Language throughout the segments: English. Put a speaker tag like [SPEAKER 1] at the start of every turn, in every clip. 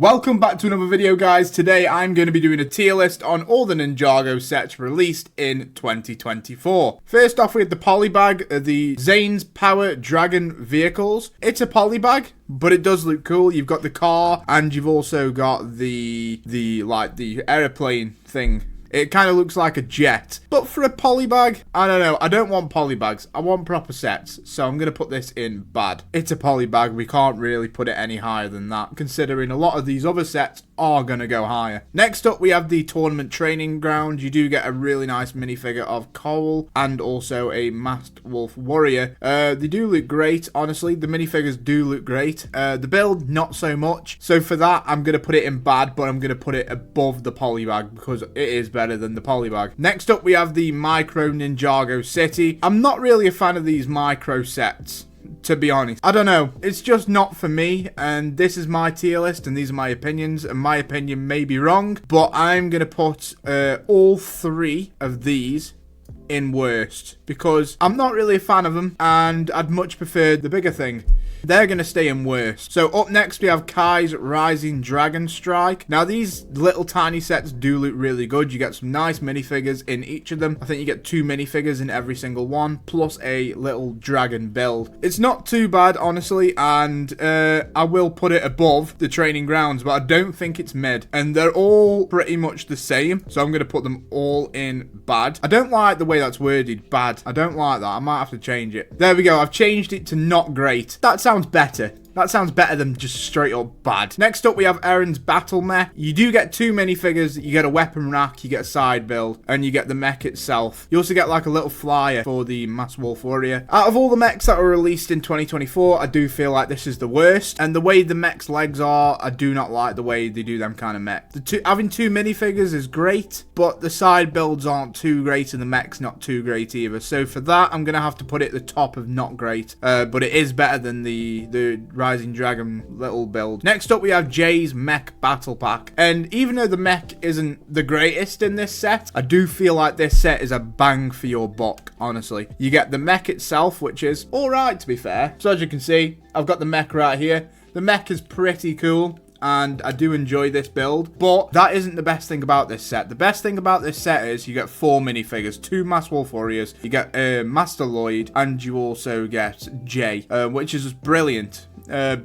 [SPEAKER 1] Welcome back to another video, guys. Today I'm going to be doing a tier list on all the Ninjago sets released in 2024. First off, we have the polybag, the Zane's Power Dragon vehicles. It's a polybag, but it does look cool. You've got the car and you've also got the airplane thing. It kind of looks like a jet. But for a polybag, I don't know. I don't want polybags. I want proper sets. So I'm going to put this in bad. It's a polybag. We can't really put it any higher than that, considering a lot of these other sets are going to go higher. Next up, we have the tournament training ground. You do get a really nice minifigure of Cole and also a masked wolf warrior. They do look great, honestly. The minifigures do look great. The build, not so much. So for that, I'm going to put it in bad, but I'm going to put it above the polybag because it is better than the polybag. Next up, we have the Micro Ninjago City. I'm not really a fan of these micro sets, to be honest. I don't know. It's just not for me, and this is my tier list, and these are my opinions, and my opinion may be wrong, but I'm going to put all three of these in worst, because I'm not really a fan of them, and I'd much prefer the bigger thing. They're going to stay in worst. So up next we have Kai's Rising Dragon Strike. Now these little tiny sets do look really good. You get some nice minifigures in each of them. I think you get 2 minifigures in every single one, plus a little dragon build. It's not too bad, honestly, and I will put it above the training grounds, but I don't think it's mid. And they're all pretty much the same, so I'm going to put them all in bad. I don't like the way that's worded, bad. I don't like that. I might have to change it. There we go. I've changed it to not great. That sounds better. That sounds better than just straight up bad. Next up, we have Aaron's Battle Mech. You do get 2 minifigures. You get a weapon rack, you get a side build, and you get the mech itself. You also get like a little flyer for the Masked Wolf Warrior. Out of all the mechs that were released in 2024, I do feel like this is the worst. And the way the mech's legs are, I do not like the way they do them kind of mech. Having 2 minifigures is great, but the side builds aren't too great, and the mech's not too great either. So for that, I'm going to have to put it at the top of not great. But it is better than the Rising Dragon little build. Next up, we have Jay's Mech Battle Pack. And even though the mech isn't the greatest in this set, I do feel like this set is a bang for your buck, honestly. You get the mech itself, which is alright, to be fair. So as you can see, I've got the mech right here. The mech is pretty cool, and I do enjoy this build, but that isn't the best thing about this set. The best thing about this set is you get 4 minifigures, 2 Masked Wolf Warriors, you get Master Lloyd, and you also get Jay, which is just brilliant.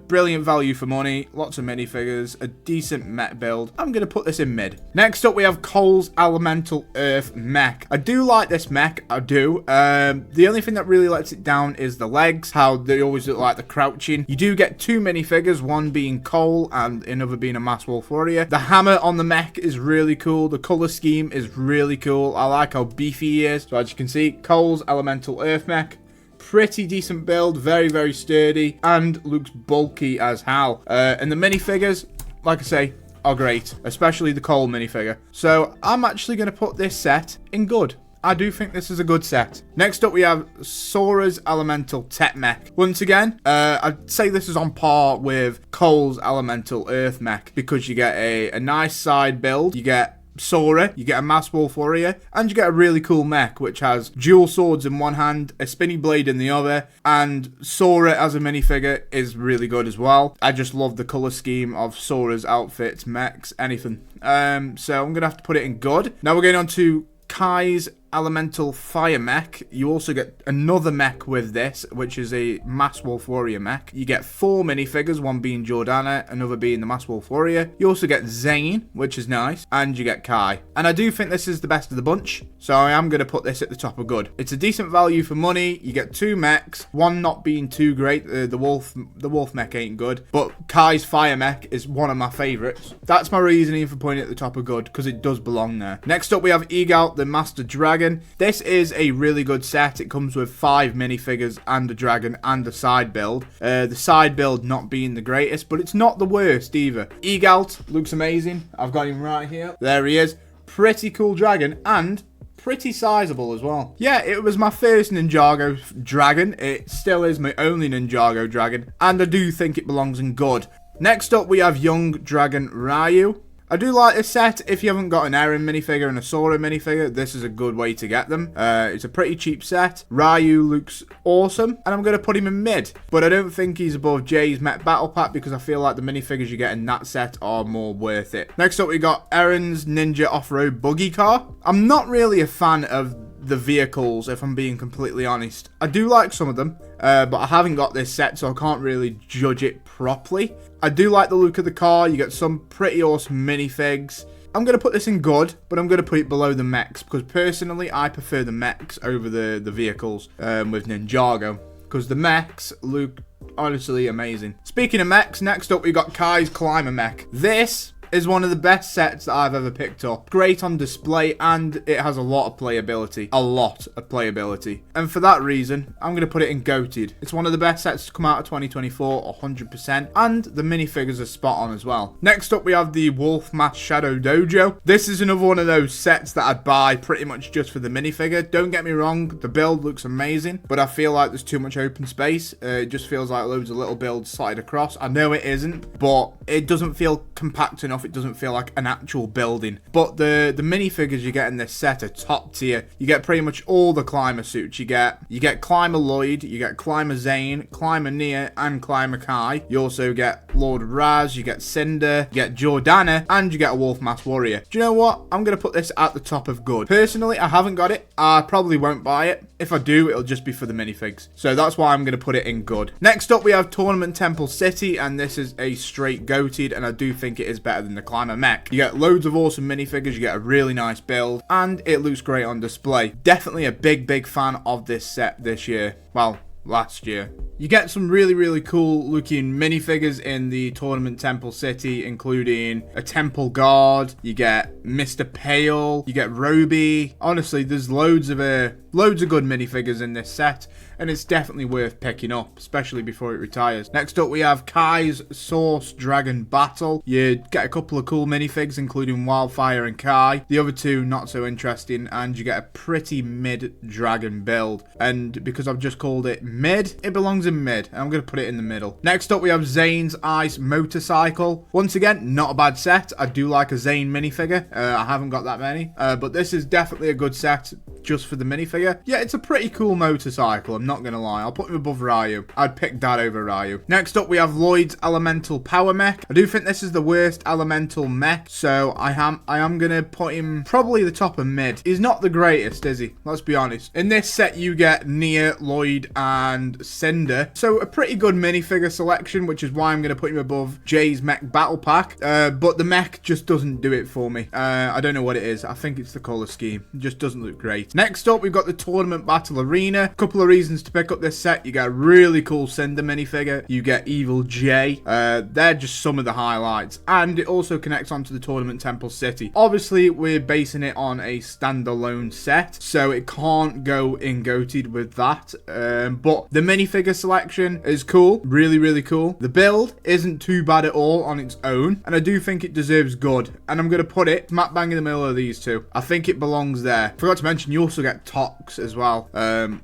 [SPEAKER 1] Brilliant value for money, lots of minifigures, a decent mech build. I'm going to put this in mid. Next up, we have Cole's Elemental Earth Mech. I do like this mech, I do. The only thing that really lets it down is the legs, how they always look like they're crouching. You do get 2 minifigures, one being Cole and another being a Masked Wolf Warrior. The hammer on the mech is really cool. The color scheme is really cool. I like how beefy he is. So as you can see, Cole's Elemental Earth Mech. Pretty decent build, very, very sturdy, and looks bulky as hell. And the minifigures, like I say, are great, especially the Cole minifigure. So I'm actually going to put this set in good. I do think this is a good set. Next up, we have Sora's Elemental Tech Mech. Once again, I'd say this is on par with Cole's Elemental Earth Mech because you get a nice side build. You get Sora, you get a Masked Wolf Warrior, and you get a really cool mech which has dual swords in one hand, a spinny blade in the other, and Sora as a minifigure is really good as well. I just love the color scheme of Sora's outfits, mechs, anything. So I'm gonna have to put it in good. Now we're going on to Kai's Elemental Fire Mech. You also get another mech with this, which is a Masked Wolf Warrior mech. You get 4 minifigures, one being Jordana, another being the Masked Wolf Warrior. You also get Zane, which is nice, and you get Kai. And I do think this is the best of the bunch, so I am going to put this at the top of good. It's a decent value for money. You get 2 mechs, one not being too great. The wolf mech ain't good, but Kai's Fire Mech is one of my favorites. That's my reasoning for putting it at the top of good, because it does belong there. Next up, we have Egal, the Master Dragon. This is a really good set. It comes with 5 minifigures and a dragon and a side build. The side build not being the greatest, but it's not the worst either. Egalt looks amazing. I've got him right here. There he is. Pretty cool dragon and pretty sizable as well. Yeah, it was my first Ninjago dragon. It still is my only Ninjago dragon, and I do think it belongs in good. Next up, we have Young Dragon Ryu. I do like this set. If you haven't got an Eren minifigure and a Sora minifigure, this is a good way to get them. It's a pretty cheap set. Ryu looks awesome, and I'm going to put him in mid. But I don't think he's above Jay's Mech Battle Pack because I feel like the minifigures you get in that set are more worth it. Next up, we got Eren's Ninja Off-Road Buggy Car. I'm not really a fan of the vehicles, if I'm being completely honest. I do like some of them, but I haven't got this set, so I can't really judge it properly. I do like the look of the car. You get some pretty awesome minifigs. I'm going to put this in good, but I'm going to put it below the mechs, because personally, I prefer the mechs over the vehicles with Ninjago, because the mechs look honestly amazing. Speaking of mechs, next up we got Kai's Climber Mech. This is one of the best sets that I've ever picked up. Great on display, and it has a lot of playability. A lot of playability. And for that reason, I'm going to put it in GOATed. It's one of the best sets to come out of 2024, 100%. And the minifigures are spot on as well. Next up, we have the Wolf Mask Shadow Dojo. This is another one of those sets that I'd buy pretty much just for the minifigure. Don't get me wrong, the build looks amazing, but I feel like there's too much open space. It just feels like loads of little builds slide across. I know it isn't, but it doesn't feel compact enough. It doesn't feel like an actual building. But the minifigures you get in this set are top tier. You get pretty much all the Climber suits. You get Climber Lloyd, you get Climber Zane, Climber Nia, and Climber Kai. You also get Lord Raz, you get Cinder, you get Jordana, and you get a Wolf Mask Warrior. Do you know what? I'm going to put this at the top of good. Personally, I haven't got it. I probably won't buy it. If I do, it'll just be for the minifigs. So that's why I'm going to put it in good. Next up, we have Tournament Temple City, and this is a straight GOATed, and I do think it is better than the Climber Mech. You get loads of awesome minifigures, you get a really nice build, and it looks great on display. Definitely a big fan of this set this year. Well, last year. You get some really cool looking minifigures in the Tournament Temple City, including a Temple Guard, you get Mr. Pale, you get Roby. Honestly, there's loads of good minifigures in this set, and it's definitely worth picking up, especially before it retires. Next up, we have Kai's Source Dragon Battle. You get a couple of cool minifigs, including Wildfire and Kai. The other two, not so interesting, and you get a pretty mid-dragon build. And because I've just called it mid, it belongs in mid. I'm going to put it in the middle. Next up, we have Zane's Ice Motorcycle. Once again, not a bad set. I do like a Zane minifigure. I haven't got that many, but this is definitely a good set just for the minifigure. Yeah, it's a pretty cool motorcycle, I'm not going to lie. I'll put him above Ryu. I'd pick that over Ryu. Next up, we have Lloyd's Elemental Power Mech. I do think this is the worst elemental mech, so I am going to put him probably the top of mid. He's not the greatest, is he? Let's be honest. In this set, you get Nia, Lloyd, and Cinder. So a pretty good minifigure selection, which is why I'm going to put him above Jay's Mech Battle Pack. But the mech just doesn't do it for me. I don't know what it is. I think it's the color scheme. It just doesn't look great. Next up, we've got the Tournament Battle Arena. A couple of reasons to pick up this set. You get a really cool Cinder minifigure. You get Evil Jay. They're just some of the highlights. And it also connects onto the Tournament Temple City. Obviously, we're basing it on a standalone set, so it can't go in GOATed with that. But the minifigure selection is cool. Really cool. The build isn't too bad at all on its own, and I do think it deserves good. And I'm going to put it smack bang in the middle of these two. I think it belongs there. Forgot to mention, you also get Tox as well,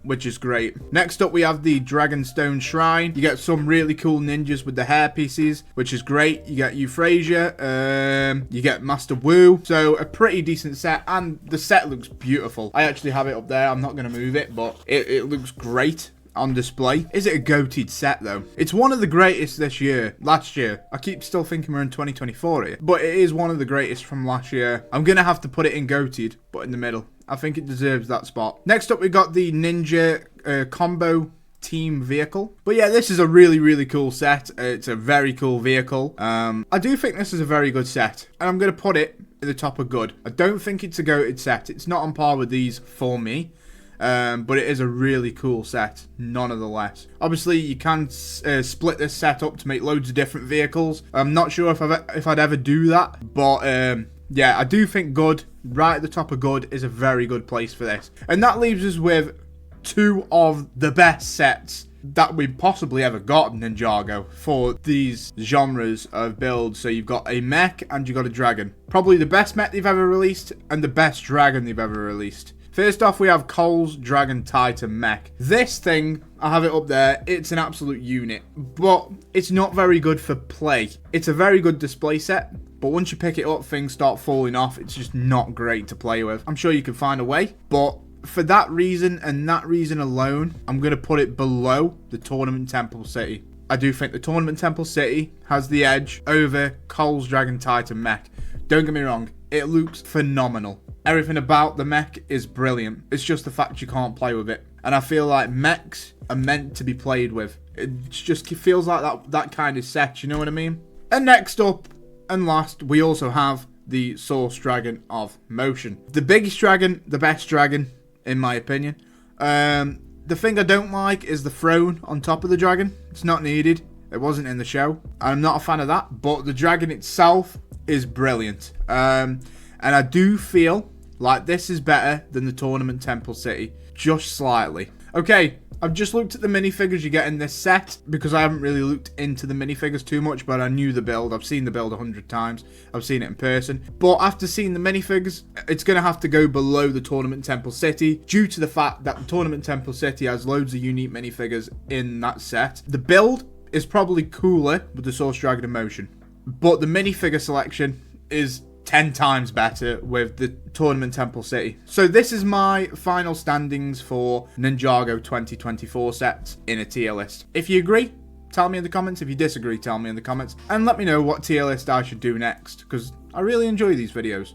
[SPEAKER 1] which is great. Next up, we have the Dragonstone Shrine. You get some really cool ninjas with the hair pieces, which is great. You get Euphrasia, you get Master Wu. So a pretty decent set, and the set looks beautiful. I actually have it up there. I'm not going to move it, but it looks great on display. Is it a GOATed set though? It's one of the greatest last year. I keep still thinking we're in 2024 here, but it is one of the greatest from last year. I'm gonna have to put it in GOATed, but in the middle. I think it deserves that spot. Next up, we got the Ninja Combo Team Vehicle. But yeah, this is a really cool set. It's a very cool vehicle. I do think this is a very good set, and I'm gonna put it at the top of good. I don't think it's a GOATed set. It's not on par with these for me. But it is a really cool set, none of the less. Obviously, you can split this set up to make loads of different vehicles. I'm not sure if I'd ever do that, but yeah, I do think good, right at the top of good, is a very good place for this. And that leaves us with two of the best sets that we've possibly ever got in Ninjago for these genres of builds. So you've got a mech and you've got a dragon. Probably the best mech they've ever released and the best dragon they've ever released. First off, we have Cole's Dragon Titan Mech. This thing, I have it up there, it's an absolute unit, but it's not very good for play. It's a very good display set, but once you pick it up, things start falling off. It's just not great to play with. I'm sure you can find a way, but for that reason and that reason alone, I'm going to put it below the Tournament Temple City. I do think the Tournament Temple City has the edge over Cole's Dragon Titan mech. Don't get me wrong, it looks phenomenal. Everything about the mech is brilliant. It's just the fact you can't play with it. And I feel like mechs are meant to be played with. It just feels like that kind of set, you know what I mean? And next up and last, we also have the Source Dragon of Motion. The biggest dragon, the best dragon, in my opinion. The thing I don't like is the throne on top of the dragon. It's not needed. It wasn't in the show. I'm not a fan of that, but the dragon itself is brilliant. And I do feel like this is better than the Tournament Temple City, just slightly. Okay, I've just looked at the minifigures you get in this set, because I haven't really looked into the minifigures too much, but I knew the build. I've seen the build 100 times. I've seen it in person. But after seeing the minifigures, it's going to have to go below the Tournament Temple City, due to the fact that the Tournament Temple City has loads of unique minifigures in that set. The build is probably cooler with the Source Dragon of Motion, but the minifigure selection is 10 times better with the Tournament Temple City. So this is my final standings for Ninjago 2024 sets in a tier list. If you agree, tell me in the comments. If you disagree, tell me in the comments. And let me know what tier list I should do next, because I really enjoy these videos.